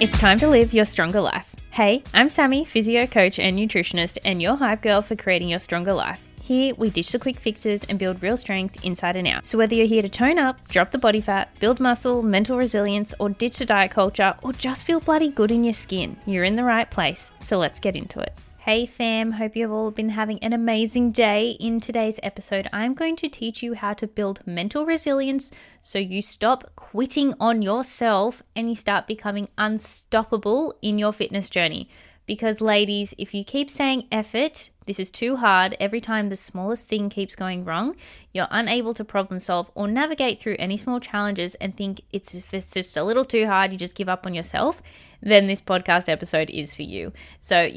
It's time to live your stronger life. Hey, I'm Sammy, physio coach and nutritionist, and your hype girl for creating your stronger life. Here, we ditch the quick fixes and build real strength inside and out. So whether you're here to tone up, drop the body fat, build muscle, mental resilience, or ditch the diet culture, or just feel bloody good in your skin, you're in the right place. So let's get into it. Hey fam, hope you've all been having an amazing day. In today's episode, I'm going to teach you how to build mental resilience so you stop quitting on yourself and you start becoming unstoppable in your fitness journey. Because ladies, if you keep saying F it, this is too hard, every time the smallest thing keeps going wrong, you're unable to problem solve or navigate through any small challenges and think if it's just a little too hard, you just give up on yourself, then this podcast episode is for you. So,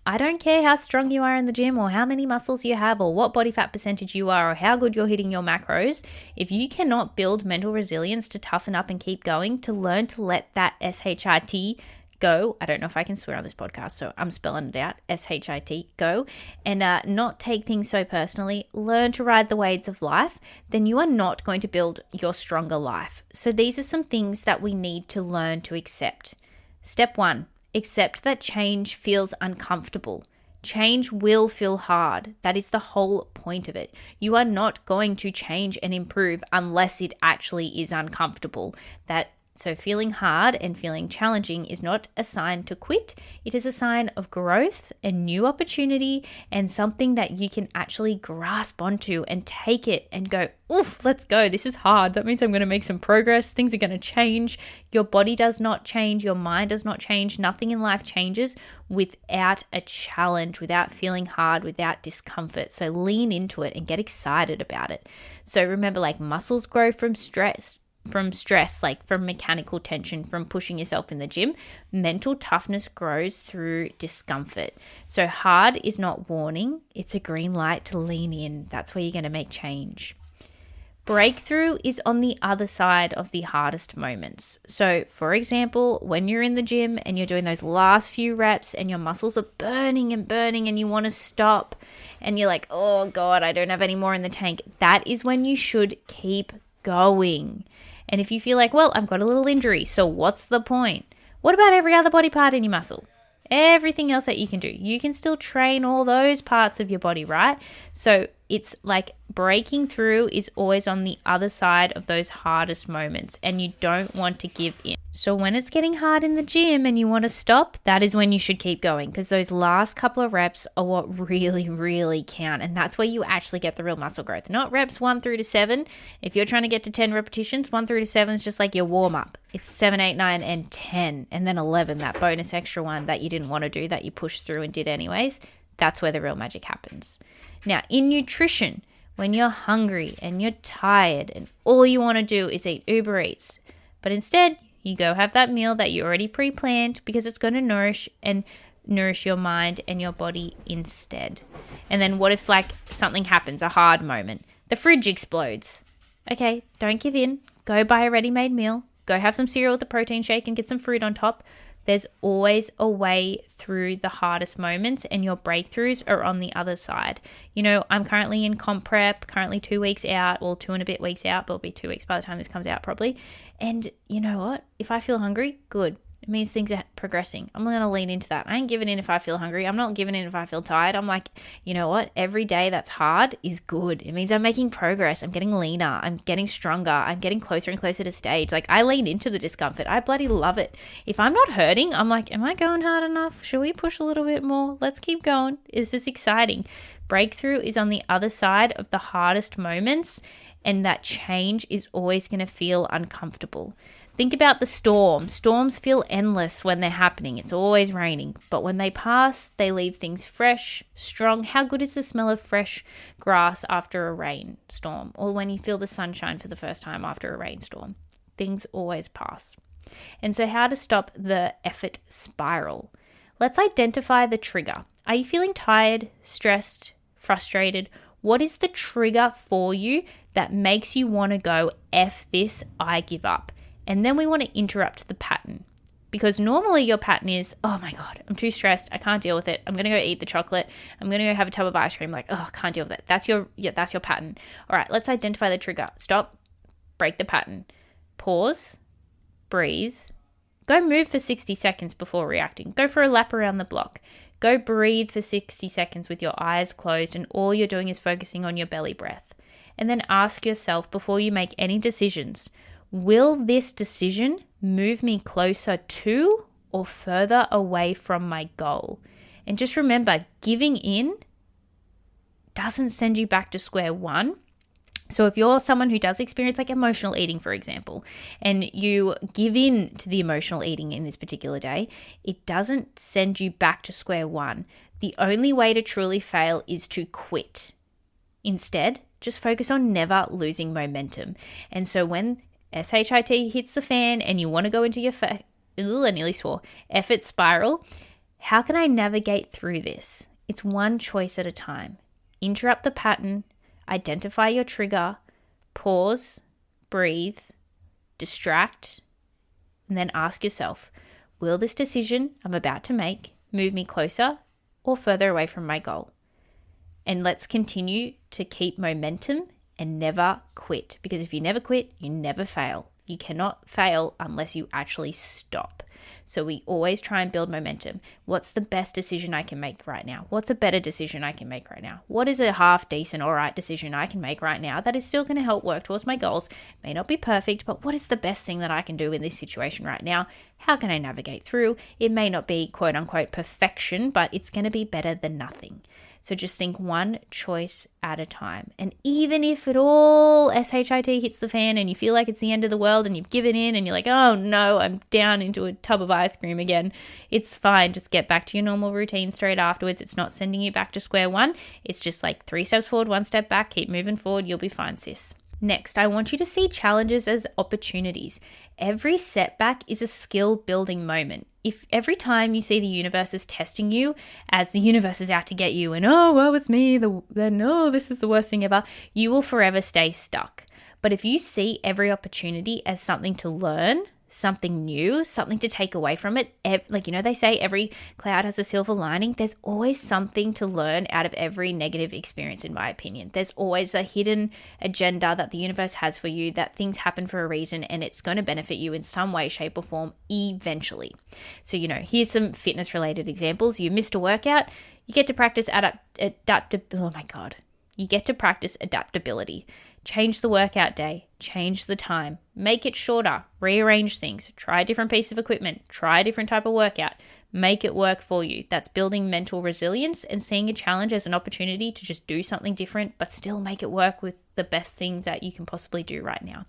I don't care how strong you are in the gym or how many muscles you have or what body fat percentage you are or how good you're hitting your macros. If you cannot build mental resilience to toughen up and keep going, to learn to let that SHIT go, I don't know if I can swear on this podcast, so I'm spelling it out, SHIT, go, and not take things so personally, learn to ride the waves of life, then you are not going to build your stronger life. So these are some things that we need to learn to accept. Step 1. Accept that change feels uncomfortable. Change will feel hard. That is the whole point of it. You are not going to change and improve unless it actually is uncomfortable. So feeling hard and feeling challenging is not a sign to quit. It is a sign of growth and new opportunity and something that you can actually grasp onto and take it and go, oof, let's go. This is hard. That means I'm going to make some progress. Things are going to change. Your body does not change. Your mind does not change. Nothing in life changes without a challenge, without feeling hard, without discomfort. So lean into it and get excited about it. So remember, like muscles grow from stress, like from mechanical tension, from pushing yourself in the gym. Mental toughness grows through discomfort. So hard is not warning. It's a green light to lean in. That's where you're going to make change. Breakthrough is on the other side of the hardest moments. So for example, when you're in the gym and you're doing those last few reps and your muscles are burning and you want to stop and you're like, oh God, I don't have any more in the tank. That is when you should keep going. And if you feel like, well, I've got a little injury, so what's the point? What about every other body part in your muscle? Everything else that you can do. You can still train all those parts of your body, right? So it's like breaking through is always on the other side of those hardest moments, and you don't want to give in. So when it's getting hard in the gym and you want to stop, that is when you should keep going, because those last couple of reps are what really, really count. And that's where you actually get the real muscle growth, not reps 1 through to 7. If you're trying to get to 10 repetitions, 1 through to 7 is just like your warm up. It's 7, 8, 9, and 10. And then 11, that bonus extra one that you didn't want to do, that you pushed through and did anyways. That's where the real magic happens. Now, in nutrition, when you're hungry and you're tired and all you want to do is eat Uber Eats, but instead you go have that meal that you already pre-planned because it's going to nourish your mind and your body instead. And then what if like something happens, a hard moment, the fridge explodes? Okay, don't give in. Go buy a ready-made meal. Go have some cereal with a protein shake and get some fruit on top. There's always a way through the hardest moments, and your breakthroughs are on the other side. I'm currently in comp prep, currently 2 weeks out, or 2 and a bit weeks out, but it'll be 2 weeks by the time this comes out probably. And you know what? If I feel hungry, good. It means things are progressing. I'm going to lean into that. I ain't giving in if I feel hungry. I'm not giving in if I feel tired. I'm like, you know what? Every day that's hard is good. It means I'm making progress. I'm getting leaner. I'm getting stronger. I'm getting closer and closer to stage. Like I lean into the discomfort. I bloody love it. If I'm not hurting, I'm like, am I going hard enough? Should we push a little bit more? Let's keep going. This is exciting. Breakthrough is on the other side of the hardest moments, and that change is always going to feel uncomfortable. Think about the storm. Storms feel endless when they're happening. It's always raining. But when they pass, they leave things fresh, strong. How good is the smell of fresh grass after a rainstorm? Or when you feel the sunshine for the first time after a rainstorm? Things always pass. And so how to stop the effort spiral? Let's identify the trigger. Are you feeling tired, stressed, frustrated? What is the trigger for you that makes you want to go, F this, I give up? And then we want to interrupt the pattern, because normally your pattern is, oh my God, I'm too stressed. I can't deal with it. I'm going to go eat the chocolate. I'm going to go have a tub of ice cream. Like, oh, I can't deal with it. That's your pattern. All right, let's identify the trigger. Stop, break the pattern, pause, breathe, Go move for 60 seconds before reacting. Go for a lap around the block. Go breathe for 60 seconds with your eyes closed and all you're doing is focusing on your belly breath. And then ask yourself before you make any decisions, will this decision move me closer to or further away from my goal? And just remember, giving in doesn't send you back to square one. So if you're someone who does experience like emotional eating, for example, and you give in to the emotional eating in this particular day, it doesn't send you back to square one. The only way to truly fail is to quit. Instead, just focus on never losing momentum. And so when SHIT hits the fan and you want to go into your I nearly swore, effort spiral, how can I navigate through this? It's one choice at a time. Interrupt the pattern, identify your trigger, pause, breathe, distract, and then ask yourself, will this decision I'm about to make move me closer or further away from my goal? And let's continue to keep momentum and never quit. Because if you never quit, you never fail. You cannot fail unless you actually stop. So we always try and build momentum. What's the best decision I can make right now? What's a better decision I can make right now? What is a half decent, all right decision I can make right now that is still going to help work towards my goals? May not be perfect, but what is the best thing that I can do in this situation right now? How can I navigate through? It may not be quote unquote perfection, but it's going to be better than nothing. So just think one choice at a time. And even if it all SHIT hits the fan and you feel like it's the end of the world and you've given in and you're like, oh no, I'm down into a tub of ice cream again, it's fine. Just get back to your normal routine straight afterwards. It's not sending you back to square one. It's just like 3 steps forward, 1 step back, keep moving forward. You'll be fine, sis. Next, I want you to see challenges as opportunities. Every setback is a skill building moment. If every time you see the universe is testing you, as the universe is out to get you and, oh, woe is me, then, oh, this is the worst thing ever, you will forever stay stuck. But if you see every opportunity as something to learn, something new, something to take away from it, they say every cloud has a silver lining. There's always something to learn out of every negative experience, in my opinion. There's always a hidden agenda that the universe has for you, that things happen for a reason and it's going to benefit you in some way, shape or form eventually. So, here's some fitness related examples. You missed a workout, you get to practice You get to practice adaptability. Change the workout day, change the time, make it shorter, rearrange things, try a different piece of equipment, try a different type of workout, make it work for you. That's building mental resilience and seeing a challenge as an opportunity to just do something different, but still make it work with the best thing that you can possibly do right now.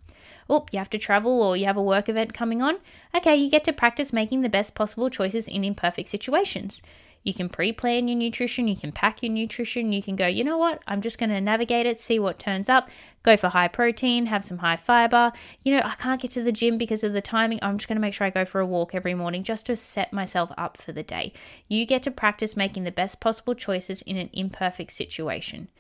Oh, you have to travel or you have a work event coming on? Okay, you get to practice making the best possible choices in imperfect situations. You can pre-plan your nutrition, you can pack your nutrition, you can go, you know what, I'm just going to navigate it, see what turns up, go for high protein, have some high fiber. I can't get to the gym because of the timing. I'm just going to make sure I go for a walk every morning just to set myself up for the day. You get to practice making the best possible choices in an imperfect situation.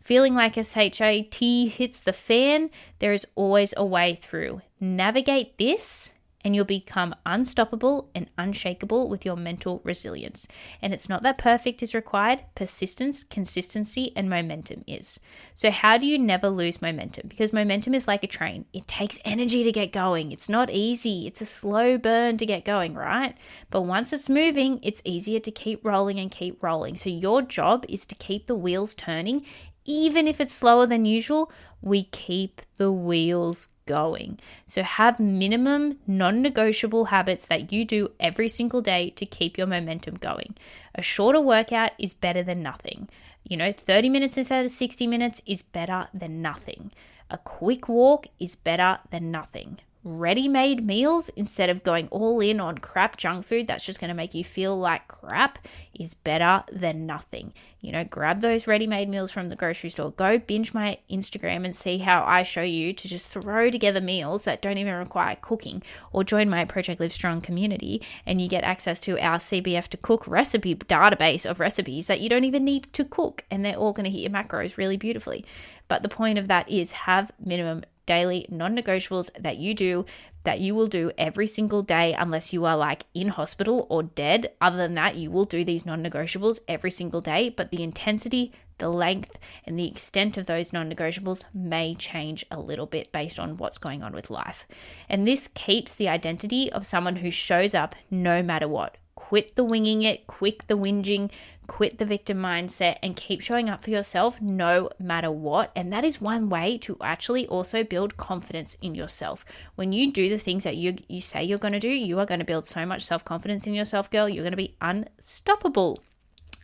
Feeling like SHIT hits the fan, there is always a way through. Navigate this and you'll become unstoppable and unshakable with your mental resilience. And it's not that perfect is required, persistence, consistency, and momentum is. So how do you never lose momentum? Because momentum is like a train. It takes energy to get going. It's not easy. It's a slow burn to get going, right? But once it's moving, it's easier to keep rolling and keep rolling. So your job is to keep the wheels turning. Even if it's slower than usual, we keep the wheels going. So have minimum non-negotiable habits that you do every single day to keep your momentum going. A shorter workout is better than nothing. 30 minutes instead of 60 minutes is better than nothing. A quick walk is better than nothing. Ready-made meals instead of going all in on crap junk food that's just going to make you feel like crap is better than nothing. Grab those ready-made meals from the grocery store. Go binge my Instagram and see how I show you to just throw together meals that don't even require cooking, or join my Project Live Strong community and you get access to our CBF to cook recipe database of recipes that you don't even need to cook, and they're all going to hit your macros really beautifully. But the point of that is have minimum daily non-negotiables that you will do every single day unless you are like in hospital or dead. Other than that, you will do these non-negotiables every single day, but the intensity, the length and the extent of those non-negotiables may change a little bit based on what's going on with life. And this keeps the identity of someone who shows up no matter what. Quit the winging it, quit the whinging, quit the victim mindset, and keep showing up for yourself no matter what. And that is one way to actually also build confidence in yourself. When you do the things that you say you're going to do, you are going to build so much self-confidence in yourself, girl. You're going to be unstoppable.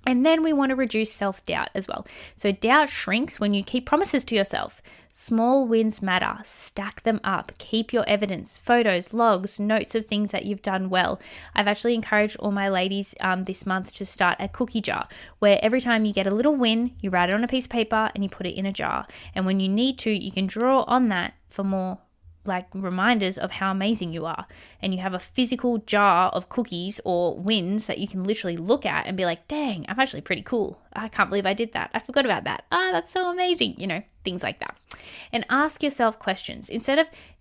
And then we want to reduce self-doubt as well. So doubt shrinks when you keep promises to yourself. Small wins matter. Stack them up. Keep your evidence, photos, logs, notes of things that you've done well. I've actually encouraged all my ladies this month to start a cookie jar where every time you get a little win, you write it on a piece of paper and you put it in a jar. And when you need to, you can draw on that for more reminders of how amazing you are. And you have a physical jar of cookies or wins that you can literally look at and be like, dang, I'm actually pretty cool. I can't believe I did that. I forgot about that. That's so amazing. Things like that. And ask yourself questions.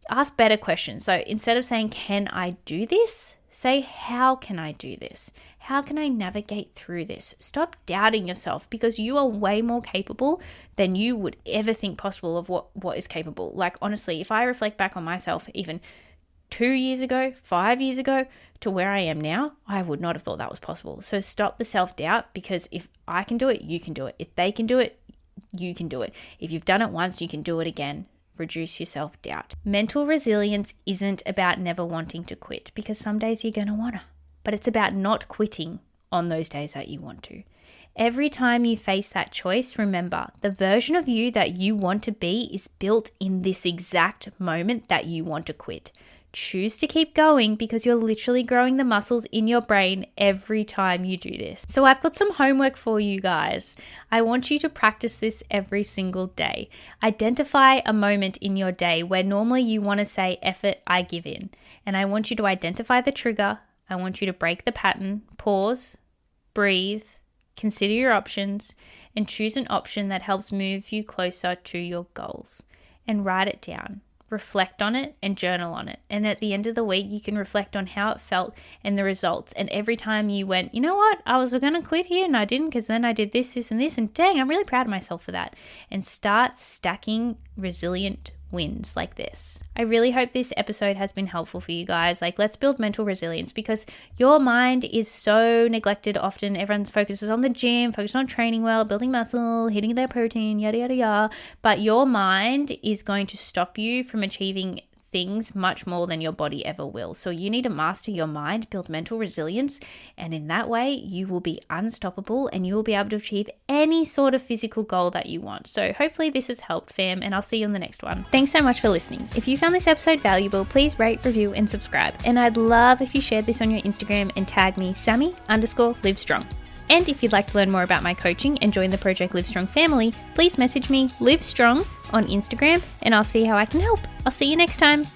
Ask better questions. So instead of saying, can I do this? Say, how can I do this? How can I navigate through this? Stop doubting yourself because you are way more capable than you would ever think possible of what is capable. Honestly, if I reflect back on myself even 2 years ago, 5 years ago to where I am now, I would not have thought that was possible. So stop the self-doubt, because if I can do it, you can do it. If they can do it, you can do it. If you've done it once, you can do it again. Reduce your self-doubt. Mental resilience isn't about never wanting to quit, because some days you're going to wanna, but it's about not quitting on those days that you want to. Every time you face that choice, remember, the version of you that you want to be is built in this exact moment that you want to quit. Choose to keep going, because you're literally growing the muscles in your brain every time you do this. So I've got some homework for you guys. I want you to practice this every single day. Identify a moment in your day where normally you want to say, F it, I give in. And I want you to identify the trigger. I want you to break the pattern, pause, breathe, consider your options, and choose an option that helps move you closer to your goals. And write it down. Reflect on it and journal on it. And at the end of the week, you can reflect on how it felt and the results. And every time you went, you know what, I was going to quit here and I didn't, because then I did this, this, and this. And dang, I'm really proud of myself for that. And start stacking resilient wins like this. I really hope this episode has been helpful for you guys. Let's build mental resilience, because your mind is so neglected often. Everyone's focuses on the gym, focused on training well, building muscle, hitting their protein, yada, yada, yada. But your mind is going to stop you from achieving things much more than your body ever will. So you need to master your mind, build mental resilience, and in that way you will be unstoppable and you will be able to achieve any sort of physical goal that you want. So hopefully this has helped, fam, and I'll see you on the next one. Thanks so much for listening. If you found this episode valuable, please rate, review, and subscribe. And I'd love if you shared this on your Instagram and tag me Sammy_livestrong. And if you'd like to learn more about my coaching and join the Project Livestrong family, please message me Livestrong on Instagram and I'll see how I can help. I'll see you next time.